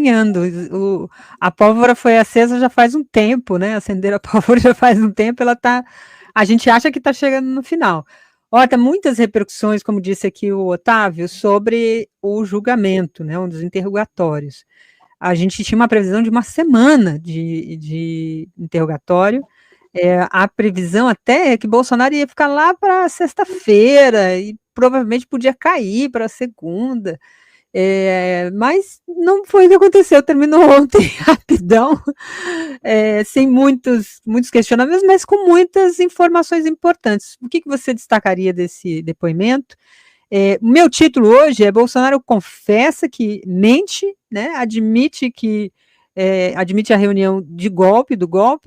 ganhando. A pólvora foi acesa já faz um tempo, né? Acenderam a pólvora já faz um tempo, a gente acha que está chegando no final. Olha, muitas repercussões, como disse aqui o Otávio, sobre o julgamento, né? Um dos interrogatórios. A gente tinha uma previsão de uma semana de interrogatório. A previsão até é que Bolsonaro ia ficar lá para sexta-feira e provavelmente podia cair para segunda. Mas não foi o que aconteceu, terminou ontem rapidão, sem muitos questionamentos, mas com muitas informações importantes. O que você destacaria desse depoimento? Meu título hoje é Bolsonaro confessa que mente, né, admite a reunião do golpe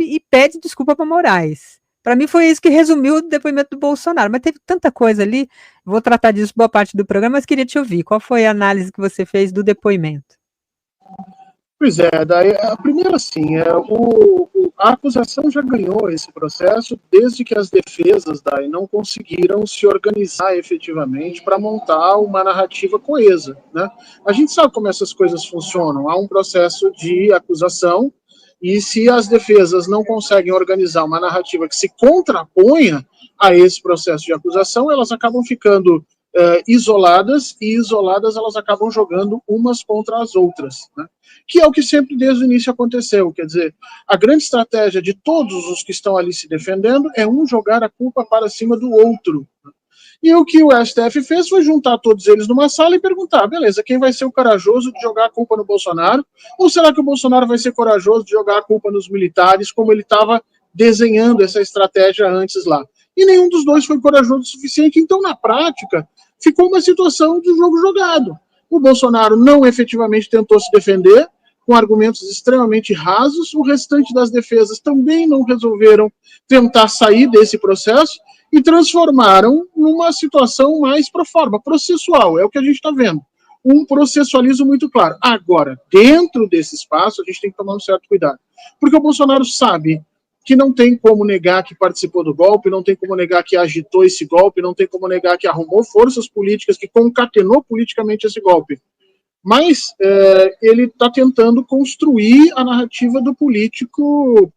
e pede desculpa para Moraes. Para mim foi isso que resumiu o depoimento do Bolsonaro, mas teve tanta coisa ali, vou tratar disso boa parte do programa, mas queria te ouvir. Qual foi a análise que você fez do depoimento? Pois é, daí, a primeira, assim, a acusação já ganhou esse processo desde que as defesas daí não conseguiram se organizar efetivamente para montar uma narrativa coesa, né? A gente sabe como essas coisas funcionam, há um processo de acusação e se as defesas não conseguem organizar uma narrativa que se contraponha a esse processo de acusação, elas acabam ficando isoladas, e isoladas elas acabam jogando umas contra as outras, né? Que é o que sempre desde o início aconteceu, quer dizer, a grande estratégia de todos os que estão ali se defendendo é um jogar a culpa para cima do outro. E o que o STF fez foi juntar todos eles numa sala e perguntar, beleza, quem vai ser o corajoso de jogar a culpa no Bolsonaro? Ou será que o Bolsonaro vai ser corajoso de jogar a culpa nos militares, como ele estava desenhando essa estratégia antes lá? E nenhum dos dois foi corajoso o suficiente, então na prática ficou uma situação de jogo jogado. O Bolsonaro não efetivamente tentou se defender, com argumentos extremamente rasos, o restante das defesas também não resolveram tentar sair desse processo e transformaram numa situação mais pro forma, processual, é o que a gente está vendo. Um processualismo muito claro. Agora, dentro desse espaço, a gente tem que tomar um certo cuidado, porque o Bolsonaro sabe que não tem como negar que participou do golpe, não tem como negar que agitou esse golpe, não tem como negar que arrumou forças políticas, que concatenou politicamente esse golpe. Mas ele está tentando construir a narrativa do político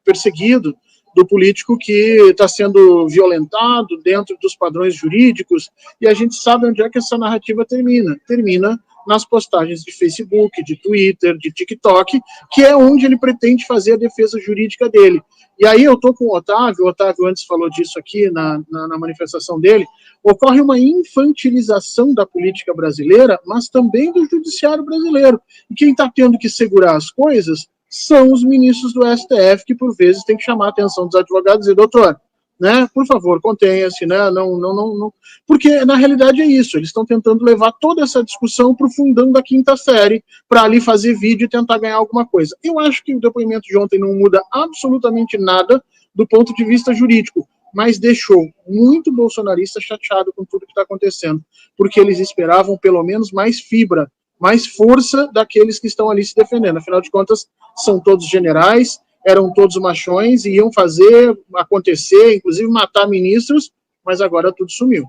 perseguido, do político que está sendo violentado dentro dos padrões jurídicos, e a gente sabe onde é que essa narrativa termina. Termina nas postagens de Facebook, de Twitter, de TikTok, que é onde ele pretende fazer a defesa jurídica dele. E aí eu estou com o Otávio antes falou disso aqui na manifestação dele, ocorre uma infantilização da política brasileira, mas também do judiciário brasileiro. E quem está tendo que segurar as coisas são os ministros do STF, que por vezes tem que chamar a atenção dos advogados e dizer, doutor, né, por favor, contenha-se, né, não, porque na realidade é isso, eles estão tentando levar toda essa discussão para o fundão da quinta série, para ali fazer vídeo e tentar ganhar alguma coisa. Eu acho que o depoimento de ontem não muda absolutamente nada do ponto de vista jurídico, mas deixou muito bolsonarista chateado com tudo que está acontecendo, porque eles esperavam pelo menos mais fibra, mais força daqueles que estão ali se defendendo. Afinal de contas, são todos generais, eram todos machões, iam fazer acontecer, inclusive matar ministros, mas agora tudo sumiu.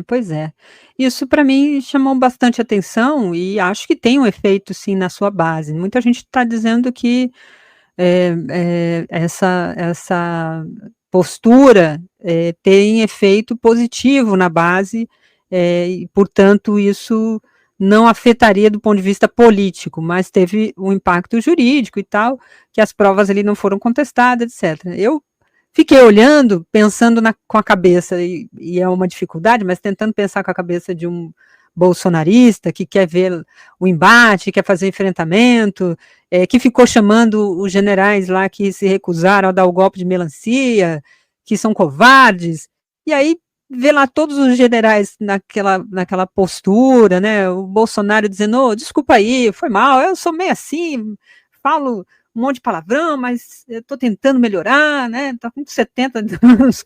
Pois é. Isso para mim chamou bastante atenção e acho que tem um efeito sim na sua base. Muita gente está dizendo que essa postura tem efeito positivo na base e, portanto, isso não afetaria do ponto de vista político, mas teve um impacto jurídico e tal, que as provas ali não foram contestadas, etc. Eu fiquei olhando, pensando com a cabeça, e é uma dificuldade, mas tentando pensar com a cabeça de um bolsonarista que quer ver o embate, quer fazer enfrentamento, que ficou chamando os generais lá que se recusaram a dar o golpe de melancia, que são covardes, e aí vê lá todos os generais naquela postura, né, o Bolsonaro dizendo, oh, desculpa aí, foi mal, eu sou meio assim, falo um monte de palavrão, mas eu estou tentando melhorar, né, está com 70 anos,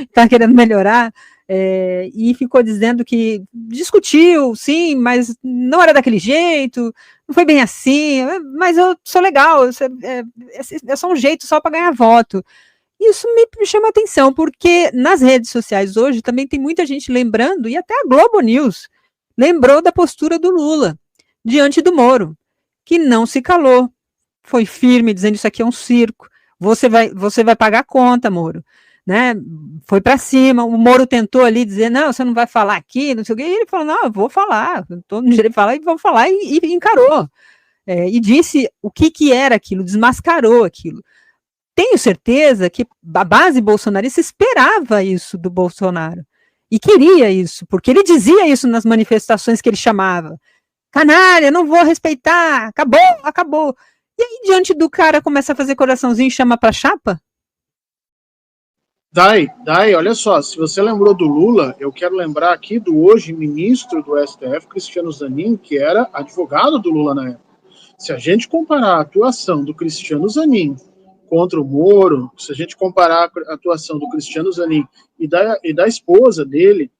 está querendo melhorar, e ficou dizendo que discutiu, sim, mas não era daquele jeito, não foi bem assim, mas eu sou legal, é só um jeito só para ganhar voto. Isso me chama a atenção, porque nas redes sociais hoje também tem muita gente lembrando, e até a Globo News lembrou da postura do Lula, diante do Moro, que não se calou, foi firme, dizendo isso aqui é um circo, você vai pagar a conta, Moro, né? Foi para cima, o Moro tentou ali dizer, não, você não vai falar aqui, não sei o quê, e ele falou, não, eu vou falar, estou no direito de falar, e vou falar, e encarou, e disse o que era aquilo, desmascarou aquilo. Tenho certeza que a base bolsonarista esperava isso do Bolsonaro, e queria isso, porque ele dizia isso nas manifestações que ele chamava, canalha, não vou respeitar, acabou, acabou. E aí, diante do cara, começa a fazer coraçãozinho e chama pra chapa? Dai, olha só, se você lembrou do Lula, eu quero lembrar aqui do hoje ministro do STF, Cristiano Zanin, que era advogado do Lula na época. Se a gente comparar a atuação do Cristiano Zanin contra o Moro, se a gente comparar a atuação do Cristiano Zanin e da esposa dele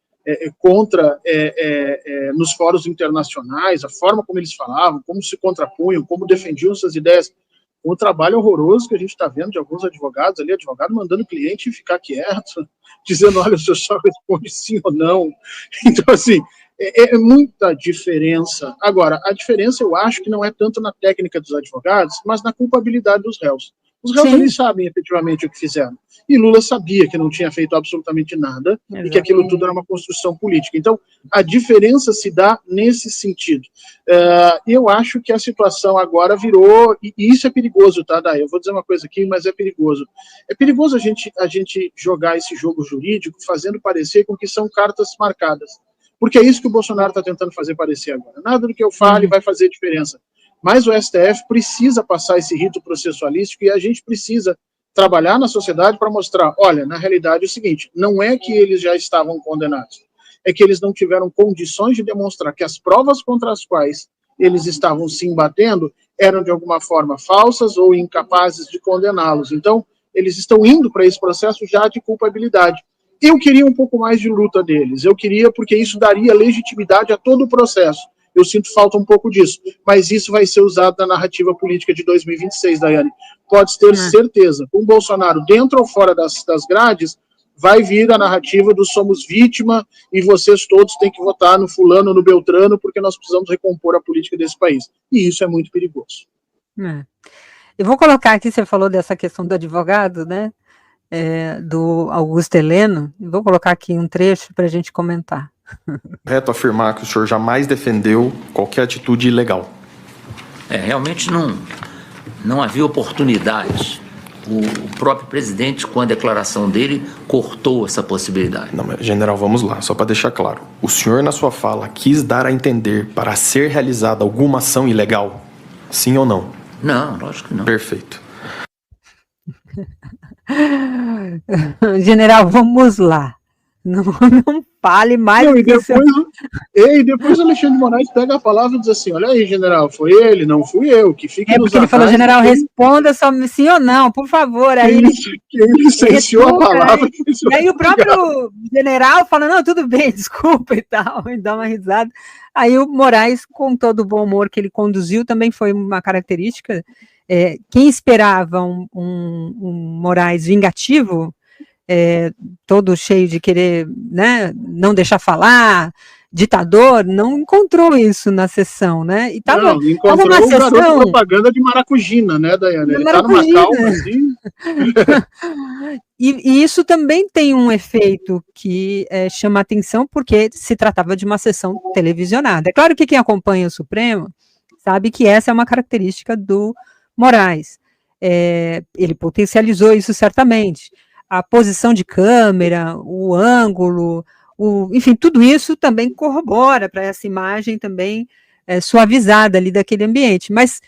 nos fóruns internacionais, a forma como eles falavam, como se contrapunham, como defendiam suas ideias, o trabalho horroroso que a gente está vendo de alguns advogados ali, advogado mandando o cliente ficar quieto, dizendo, olha, o senhor só responde sim ou não. Então, assim, é muita diferença. Agora, a diferença eu acho que não é tanto na técnica dos advogados, mas na culpabilidade dos réus. Os réus ali sabem efetivamente o que fizeram. E Lula sabia que não tinha feito absolutamente nada e que aquilo tudo era uma construção política. Então, a diferença se dá nesse sentido. Eu acho que a situação agora virou, e isso é perigoso, tá, Day? Eu vou dizer uma coisa aqui, mas é perigoso. É perigoso a gente jogar esse jogo jurídico fazendo parecer com que são cartas marcadas. Porque é isso que o Bolsonaro está tentando fazer parecer agora. Nada do que eu fale vai fazer diferença. Mas o STF precisa passar esse rito processualístico e a gente precisa trabalhar na sociedade para mostrar, olha, na realidade é o seguinte, não é que eles já estavam condenados, é que eles não tiveram condições de demonstrar que as provas contra as quais eles estavam se embatendo eram de alguma forma falsas ou incapazes de condená-los. Então, eles estão indo para esse processo já de culpabilidade. Eu queria um pouco mais de luta deles, eu queria porque isso daria legitimidade a todo o processo. Eu sinto falta um pouco disso, mas isso vai ser usado na narrativa política de 2026, Daiane. Pode ter certeza, com o Bolsonaro dentro ou fora das grades, vai vir a narrativa do somos vítima e vocês todos têm que votar no fulano, no Beltrano, porque nós precisamos recompor a política desse país. E isso é muito perigoso. Eu vou colocar aqui, você falou dessa questão do advogado, né? Do Augusto Heleno, vou colocar aqui um trecho para a gente comentar. Correto afirmar que o senhor jamais defendeu qualquer atitude ilegal. Realmente não havia oportunidade. O próprio presidente, com a declaração dele, cortou essa possibilidade. Não, mas, general, vamos lá, só para deixar claro. O senhor, na sua fala, quis dar a entender para ser realizada alguma ação ilegal? Sim ou não? Não, lógico que não. Perfeito. General, vamos lá. Não fale mais do que E depois o Alexandre de Moraes pega a palavra e diz assim, olha aí, general, foi ele, não fui eu, que fique nos porque ele falou, general, responda só sim ou não, por favor. Aí ele licenciou a palavra. E aí o próprio general fala, não, tudo bem, desculpa e tal, e dá uma risada. Aí o Moraes, com todo o bom humor que ele conduziu, também foi uma característica. Quem esperava um Moraes vingativo, todo cheio de querer, né, não deixar falar, ditador, não encontrou isso na sessão, né? E tava uma sessão propaganda de maracujina, né, Daiane? Ele tá numa calma assim. E isso também tem um efeito que chama atenção, porque se tratava de uma sessão televisionada. É claro que quem acompanha o Supremo sabe que essa é uma característica do Moraes. Ele potencializou isso certamente. A posição de câmera, o ângulo, enfim, tudo isso também corrobora para essa imagem também suavizada ali daquele ambiente. Mas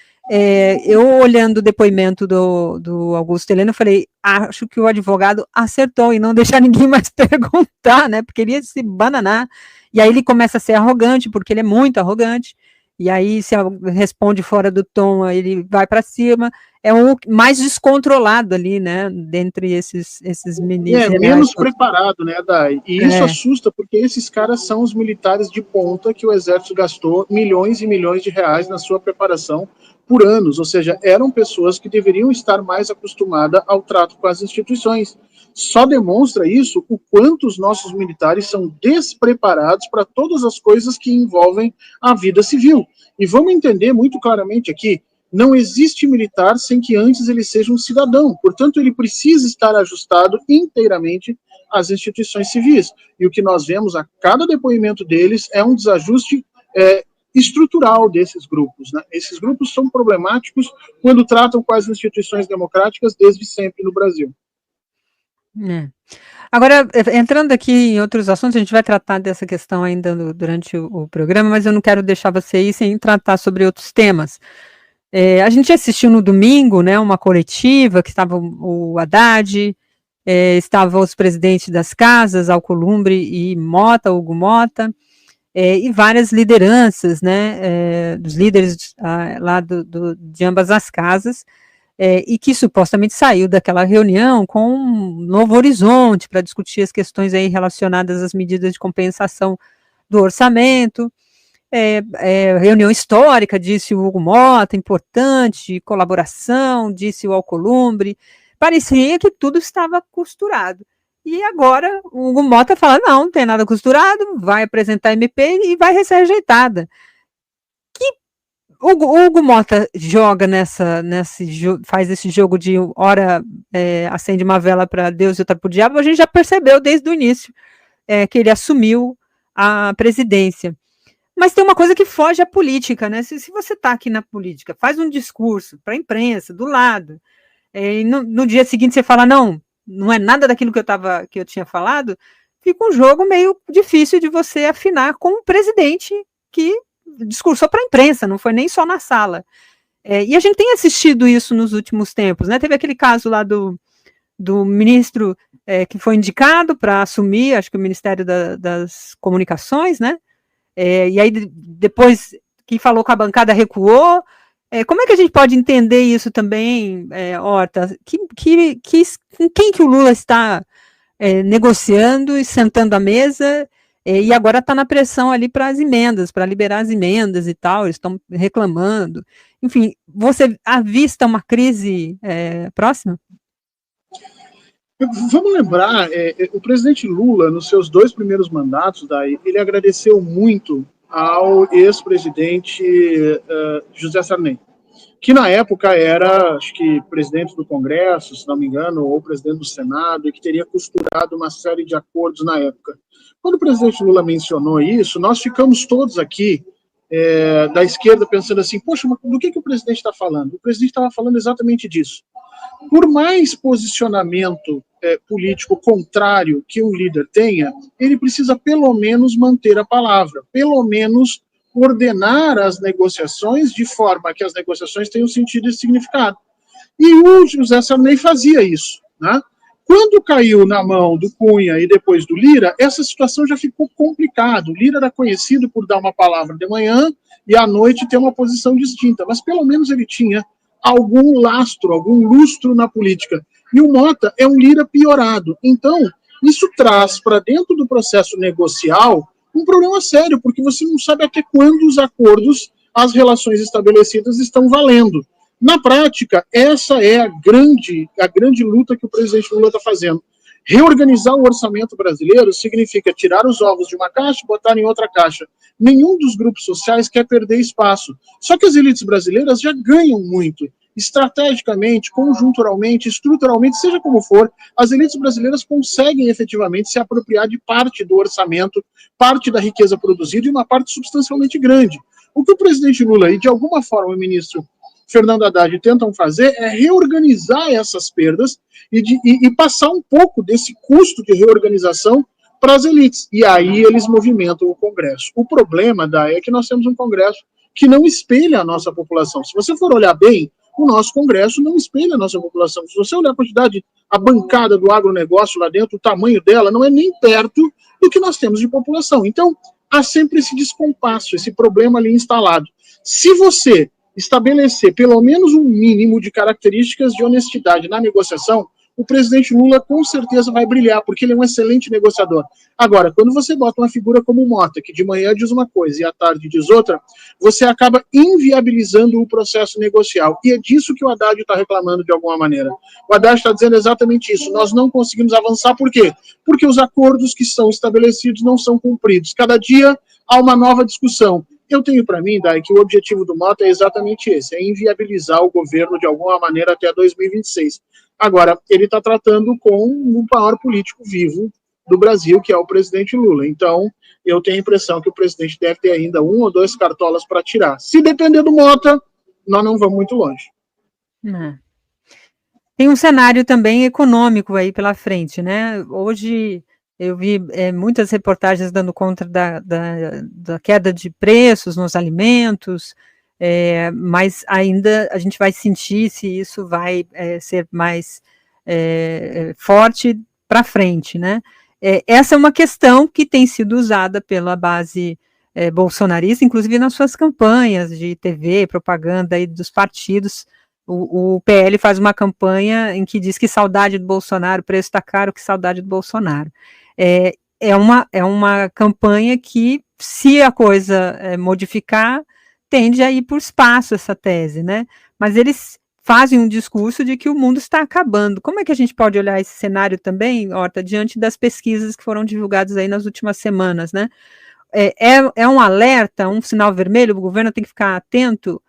eu, olhando o depoimento do Augusto Heleno, eu falei, acho que o advogado acertou em não deixar ninguém mais perguntar, né, porque ele ia se bananar, e aí ele começa a ser arrogante, porque ele é muito arrogante, e aí se responde fora do tom, ele vai para cima, é o mais descontrolado ali, né, dentre esses ministros. Menos preparado, né, Dai? E isso assusta, porque esses caras são os militares de ponta que o Exército gastou milhões e milhões de reais na sua preparação por anos, ou seja, eram pessoas que deveriam estar mais acostumadas ao trato com as instituições. Só demonstra isso o quanto os nossos militares são despreparados para todas as coisas que envolvem a vida civil. E vamos entender muito claramente aqui, não existe militar sem que antes ele seja um cidadão. Portanto, ele precisa estar ajustado inteiramente às instituições civis. E o que nós vemos a cada depoimento deles é um desajuste estrutural desses grupos, né? Esses grupos são problemáticos quando tratam com as instituições democráticas desde sempre no Brasil. Agora, entrando aqui em outros assuntos, a gente vai tratar dessa questão ainda durante o programa, mas eu não quero deixar você ir sem tratar sobre outros temas. A gente assistiu no domingo, né, uma coletiva que estava o Haddad, estavam os presidentes das casas, Alcolumbre e Mota, Hugo Mota, e várias lideranças, né, dos líderes lá de ambas as casas, e que supostamente saiu daquela reunião com um novo horizonte para discutir as questões aí relacionadas às medidas de compensação do orçamento. Reunião histórica, disse o Hugo Mota, importante, colaboração, disse o Alcolumbre. Parecia que tudo estava costurado. E agora o Hugo Mota fala, não tem nada costurado, vai apresentar a MP e vai ser rejeitada. O Hugo Mota joga faz esse jogo de hora acende uma vela para Deus e outra para o diabo, a gente já percebeu desde o início que ele assumiu a presidência. Mas tem uma coisa que foge à política, né? Se você está aqui na política, faz um discurso para a imprensa, do lado, e no dia seguinte você fala, não é nada daquilo que eu tinha falado, fica um jogo meio difícil de você afinar com um presidente que discursou para a imprensa, não foi nem só na sala. E a gente tem assistido isso nos últimos tempos, né? Teve aquele caso lá do ministro que foi indicado para assumir, acho que o Ministério das Comunicações, né? E aí depois que falou com a bancada recuou. Como é que a gente pode entender isso também, Horta? Com quem que o Lula está negociando e sentando à mesa, e agora está na pressão ali para as emendas, para liberar as emendas e tal, eles estão reclamando. Enfim, você avista uma crise próxima? Vamos lembrar, o presidente Lula, nos seus 2 primeiros mandatos, ele agradeceu muito ao ex-presidente José Sarney, que na época era, acho que, presidente do Congresso, se não me engano, ou presidente do Senado, e que teria costurado uma série de acordos na época. Quando o presidente Lula mencionou isso, nós ficamos todos aqui da esquerda pensando assim, poxa, mas do que o presidente está falando? O presidente estava falando exatamente disso. Por mais posicionamento político contrário que um líder tenha, ele precisa pelo menos manter a palavra, pelo menos ordenar as negociações de forma que as negociações tenham sentido e significado. E o José Sarney fazia isso, né? Quando caiu na mão do Cunha e depois do Lira, essa situação já ficou complicada. O Lira era conhecido por dar uma palavra de manhã e à noite ter uma posição distinta, mas pelo menos ele tinha algum lastro, algum lustro na política. E o Mota é um Lira piorado. Então, isso traz para dentro do processo negocial um problema sério, porque você não sabe até quando os acordos, as relações estabelecidas estão valendo. Na prática, essa é a grande luta que o presidente Lula está fazendo. Reorganizar o orçamento brasileiro significa tirar os ovos de uma caixa e botar em outra caixa. Nenhum dos grupos sociais quer perder espaço. Só que as elites brasileiras já ganham muito. Estrategicamente, conjunturalmente, estruturalmente, seja como for, as elites brasileiras conseguem efetivamente se apropriar de parte do orçamento, parte da riqueza produzida e uma parte substancialmente grande. O que o presidente Lula e, de alguma forma, o ministro Fernando Haddad tentam fazer é reorganizar essas perdas e passar um pouco desse custo de reorganização para as elites. E aí eles movimentam o Congresso. O problema, é que nós temos um Congresso que não espelha a nossa população. Se você for olhar bem, o nosso Congresso não espelha a nossa população. Se você olhar a bancada do agronegócio lá dentro, o tamanho dela não é nem perto do que nós temos de população. Então, há sempre esse descompasso, esse problema ali instalado. Se você estabelecer pelo menos um mínimo de características de honestidade na negociação, o presidente Lula com certeza vai brilhar, porque ele é um excelente negociador. Agora, quando você bota uma figura como o Mota, que de manhã diz uma coisa e à tarde diz outra, você acaba inviabilizando o processo negocial. E é disso que o Haddad está reclamando de alguma maneira. O Haddad está dizendo exatamente isso. Nós não conseguimos avançar, por quê? Porque os acordos que são estabelecidos não são cumpridos. Cada dia há uma nova discussão. Eu tenho para mim, Dai, que o objetivo do Mota é exatamente esse, é inviabilizar o governo de alguma maneira até 2026. Agora, ele está tratando com o maior político vivo do Brasil, que é o presidente Lula. Então, eu tenho a impressão que o presidente deve ter ainda 1 ou 2 cartolas para tirar. Se depender do Mota, nós não vamos muito longe. Tem um cenário também econômico aí pela frente, né? Hoje eu vi muitas reportagens dando conta da queda de preços nos alimentos, mas ainda a gente vai sentir se isso vai ser mais forte para frente, né? Essa é uma questão que tem sido usada pela base bolsonarista, inclusive nas suas campanhas de TV, propaganda aí dos partidos. O PL faz uma campanha em que diz que saudade do Bolsonaro, o preço está caro, que saudade do Bolsonaro. É uma campanha que, se a coisa modificar, tende a ir por espaço essa tese, né? Mas eles fazem um discurso de que o mundo está acabando. Como é que a gente pode olhar esse cenário também, Horta, diante das pesquisas que foram divulgadas aí nas últimas semanas, né? É um alerta, um sinal vermelho, o governo tem que ficar atento.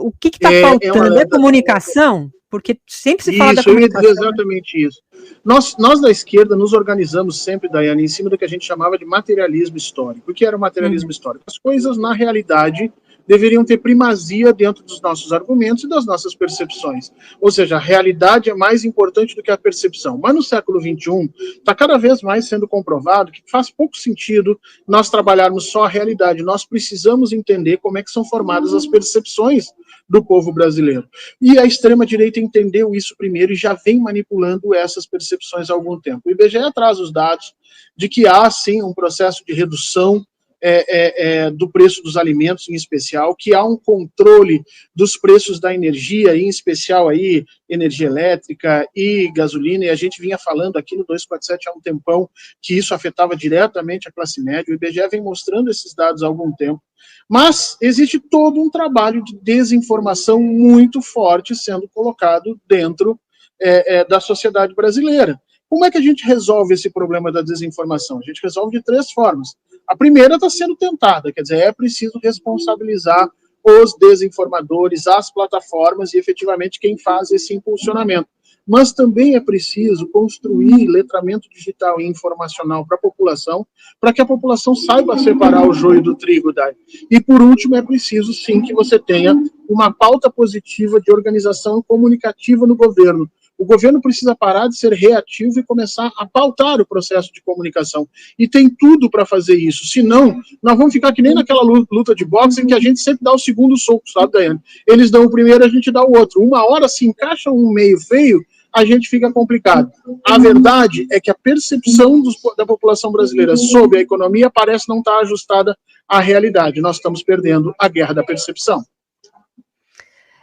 O que está faltando? É comunicação? Porque sempre se fala da comunicação. Isso, eu ia dizer exatamente isso. Nós da esquerda nos organizamos sempre, Daiane, em cima do que a gente chamava de materialismo histórico. O que era o materialismo histórico? As coisas, na realidade, deveriam ter primazia dentro dos nossos argumentos e das nossas percepções. Ou seja, a realidade é mais importante do que a percepção. Mas no século XXI, está cada vez mais sendo comprovado que faz pouco sentido nós trabalharmos só a realidade. Nós precisamos entender como é que são formadas as percepções do povo brasileiro. E a extrema-direita entendeu isso primeiro e já vem manipulando essas percepções há algum tempo. O IBGE traz os dados de que há, sim, um processo de redução do preço dos alimentos, em especial, que há um controle dos preços da energia, em especial aí, energia elétrica e gasolina, e a gente vinha falando aqui no 247 há um tempão que isso afetava diretamente a classe média. O IBGE vem mostrando esses dados há algum tempo, mas existe todo um trabalho de desinformação muito forte sendo colocado dentro da sociedade brasileira. Como é que a gente resolve esse problema da desinformação? A gente resolve de 3 formas. A primeira está sendo tentada, quer dizer, é preciso responsabilizar os desinformadores, as plataformas e, efetivamente, quem faz esse impulsionamento. Mas também é preciso construir letramento digital e informacional para a população, para que a população saiba separar o joio do trigo, Dai. E, por último, é preciso, sim, que você tenha uma pauta positiva de organização comunicativa no governo. O governo precisa parar de ser reativo e começar a pautar o processo de comunicação. E tem tudo para fazer isso. Senão, nós vamos ficar que nem naquela luta de boxe em que a gente sempre dá o segundo soco, sabe, Daiane? Eles dão o primeiro, a gente dá o outro. Uma hora se encaixa um meio feio, a gente fica complicado. A verdade é que a percepção da população brasileira sobre a economia parece não estar ajustada à realidade. Nós estamos perdendo a guerra da percepção.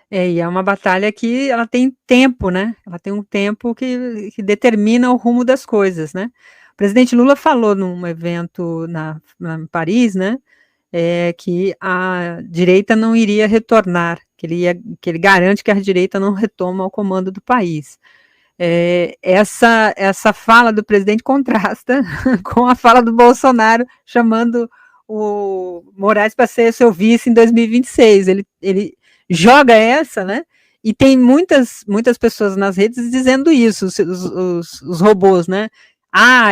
E é uma batalha que ela tem tempo, né? Ela tem um tempo que determina o rumo das coisas, né? O presidente Lula falou num evento em Paris, né? Que a direita não iria retornar, que ele garante que a direita não retoma o comando do país. Essa fala do presidente contrasta com a fala do Bolsonaro, chamando o Moraes para ser seu vice em 2026. Ele joga essa, né? E tem muitas pessoas nas redes dizendo isso, os robôs, né?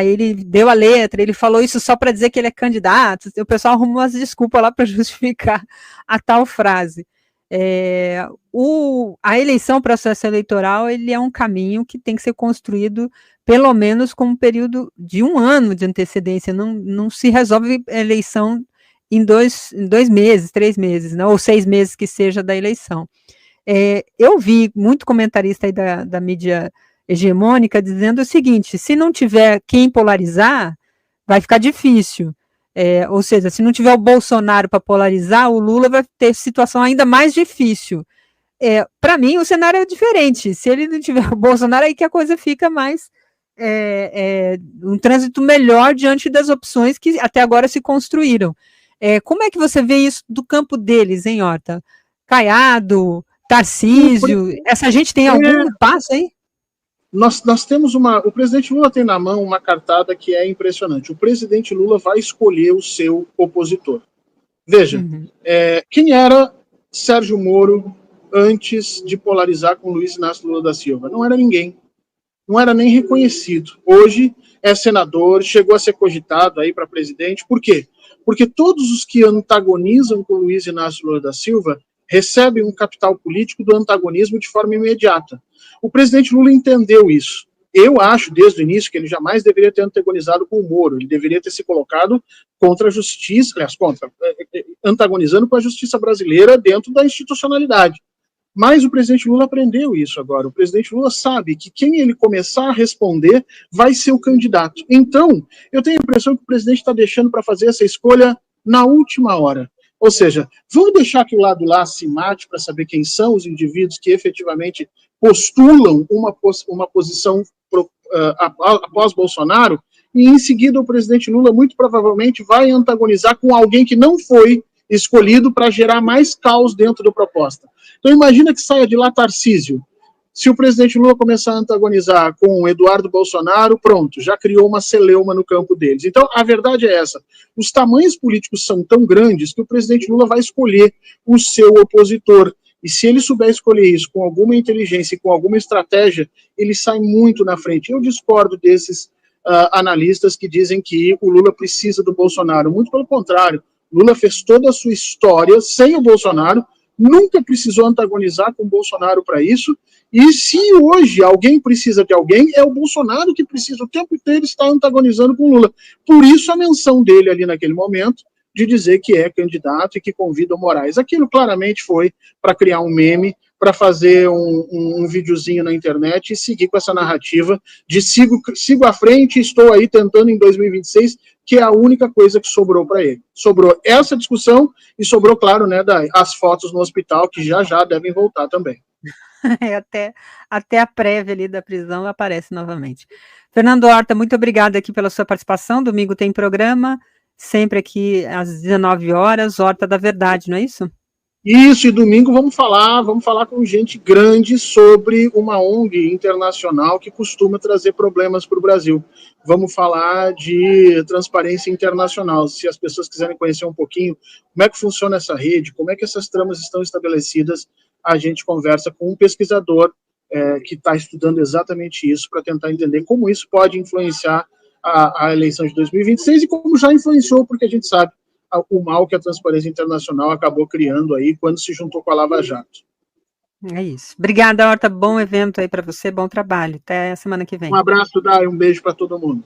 Ele deu a letra, ele falou isso só para dizer que ele é candidato. O pessoal arrumou as desculpas lá para justificar a tal frase. A eleição, o processo eleitoral, ele é um caminho que tem que ser construído pelo menos com um período de 1 ano de antecedência. Não se resolve a eleição em 2 meses, 3 meses, né, ou 6 meses que seja da eleição. Eu vi muito comentarista aí da mídia hegemônica dizendo o seguinte: se não tiver quem polarizar, vai ficar difícil. Ou seja, se não tiver o Bolsonaro para polarizar, o Lula vai ter situação ainda mais difícil. Para mim, o cenário é diferente. Se ele não tiver o Bolsonaro, aí que a coisa fica mais um trânsito melhor diante das opções que até agora se construíram. Como é que você vê isso do campo deles, hein, Horta? Caiado, Tarcísio, essa gente tem algum passo, hein? Nós temos o presidente Lula tem na mão uma cartada que é impressionante. O presidente Lula vai escolher o seu opositor. Veja, quem era Sérgio Moro antes de polarizar com Luiz Inácio Lula da Silva? Não era ninguém. Não era nem reconhecido. Hoje é senador, chegou a ser cogitado aí para presidente. Por quê? Porque todos os que antagonizam com Luiz Inácio Lula da Silva recebem um capital político do antagonismo de forma imediata. O presidente Lula entendeu isso. Eu acho, desde o início, que ele jamais deveria ter antagonizado com o Moro. Ele deveria ter se colocado contra a justiça, aliás, antagonizando com a justiça brasileira dentro da institucionalidade. Mas o presidente Lula aprendeu isso agora. O presidente Lula sabe que quem ele começar a responder vai ser o candidato. Então, eu tenho a impressão que o presidente está deixando para fazer essa escolha na última hora. Ou seja, vamos deixar que o lado lá se mate para saber quem são os indivíduos que efetivamente postulam uma posição após Bolsonaro, e em seguida o presidente Lula muito provavelmente vai antagonizar com alguém que não foi escolhido para gerar mais caos dentro da proposta. Então imagina que saia de lá Tarcísio. Se o presidente Lula começar a antagonizar com o Eduardo Bolsonaro, pronto, já criou uma celeuma no campo deles. Então, a verdade é essa. Os tamanhos políticos são tão grandes que o presidente Lula vai escolher o seu opositor. E se ele souber escolher isso com alguma inteligência e com alguma estratégia, ele sai muito na frente. Eu discordo desses analistas que dizem que o Lula precisa do Bolsonaro. Muito pelo contrário. Lula fez toda a sua história sem o Bolsonaro, nunca precisou antagonizar com o Bolsonaro para isso, e se hoje alguém precisa de alguém, é o Bolsonaro que precisa o tempo inteiro estar antagonizando com o Lula. Por isso a menção dele ali naquele momento, de dizer que é candidato e que convida o Moraes. Aquilo claramente foi para criar um meme, para fazer um videozinho na internet e seguir com essa narrativa de sigo à frente, estou aí tentando em 2026, que é a única coisa que sobrou para ele. Sobrou essa discussão e sobrou, claro, né, as fotos no hospital, que já devem voltar também. Até a prévia ali da prisão aparece novamente. Fernando Horta, muito obrigada aqui pela sua participação. Domingo tem programa, sempre aqui às 19 horas, Horta da Verdade, não é isso? Isso, e domingo vamos falar com gente grande sobre uma ONG internacional que costuma trazer problemas para o Brasil. Vamos falar de transparência internacional. Se as pessoas quiserem conhecer um pouquinho como é que funciona essa rede, como é que essas tramas estão estabelecidas, a gente conversa com um pesquisador que está estudando exatamente isso para tentar entender como isso pode influenciar a eleição de 2026 e como já influenciou, porque a gente sabe o mal que a Transparência Internacional acabou criando aí quando se juntou com a Lava Jato. É isso. Obrigada, Horta. Bom evento aí para você, bom trabalho. Até a semana que vem. Um abraço, Dai, um beijo para todo mundo.